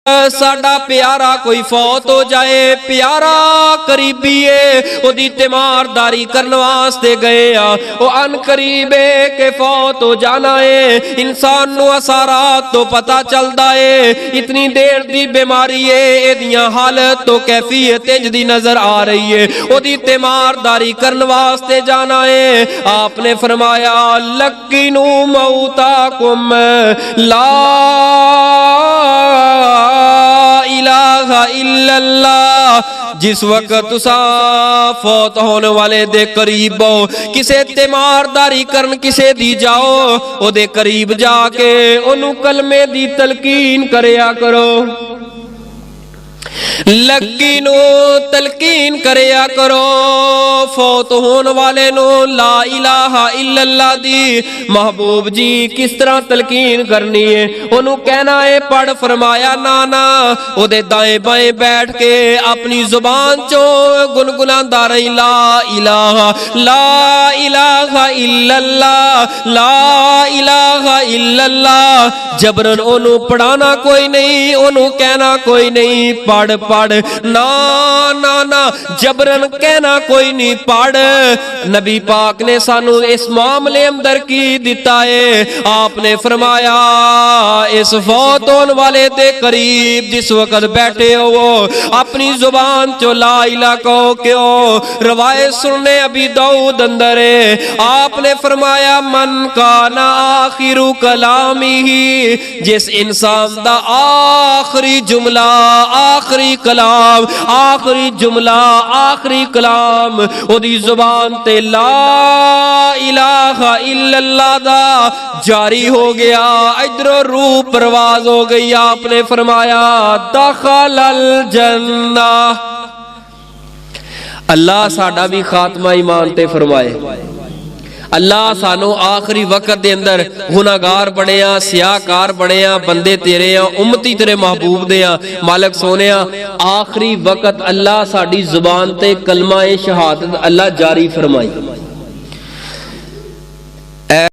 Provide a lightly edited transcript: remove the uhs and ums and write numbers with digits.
साडा प्यारा कोई फौत हो जाए, प्यारा करीबी है ओदी तीमारदारी करने वास्ते गए ओ अन करीबे के फौत हो जाना है। इंसान नू असारात तो पता चलदा है, इतनी देर दी बीमारी है, एदियां हालत तो कैफियत दी नजर आ रही है, ओदी तीमारदारी करने वास्ते जाना है। आपने फरमाया लकीनू मौताकुम ला इलाहा इल्लल्लाह। जिस वक्त तुसा फौत होने वाले दे करीब हो, किसे तीमारदारी करन किसे दी जाओ, ओदे करीब जाके ओनू कलमे दी तलकीन करया करो, लकीनो तलकीन करया करो। फौत होने वाले नो ला इलाहा इल्लल्लाह दी महबूब जी किस तरह तलकीन करनी है, ओनू कहना है पढ़। फरमाया ना ना, ओदे दाएं बाएं बैठ के अपनी जुबान चो गुनगुनांदा रही ला इलाहा इल्लल्लाह ला इलाहा इल्लल्लाह। जबरन ओनू पढ़ाना कोई नहीं, ओनू कहना कोई नहीं पढ़ पढ़, ना ना ना जबरन कहना कोई नहीं पढ़। नबी पाक ने सानू इस मामले अंदर की दिता है। आपने फरमाया इस फौत होने वाले दे करीब जिस वक्त बैठे हो वो अपनी जुबान चो ला इला कहो क्यों। रवायत सुनने अभी दाऊद अंदर है। आपने फरमाया मन का ना आखिरु कलामी ही, जिस इंसान दा आखिरी जुमला आखिरी कलाम आखिरी जुमला आखिरी कलाम ओदी जुबान ते ला इलाहा इल्लल्लाह दा जारी हो गया, इधरों रूह परवाज हो गई। आपने फरमाया दखलल जन्ना। अल्लाह साडा भी खात्मा ईमान ते फरमाए। अल्लाह सानू आखिरी वक्त दे अंदर गुनाहगार बने आ, सियाकार बने आ, बंदे तेरे आ, उम्मती तेरे महबूब दे आ। मालिक सोने आखिरी वक्त अल्लाह साडी जुबान ते कलमा ए शहादत अल्लाह जारी फरमाई।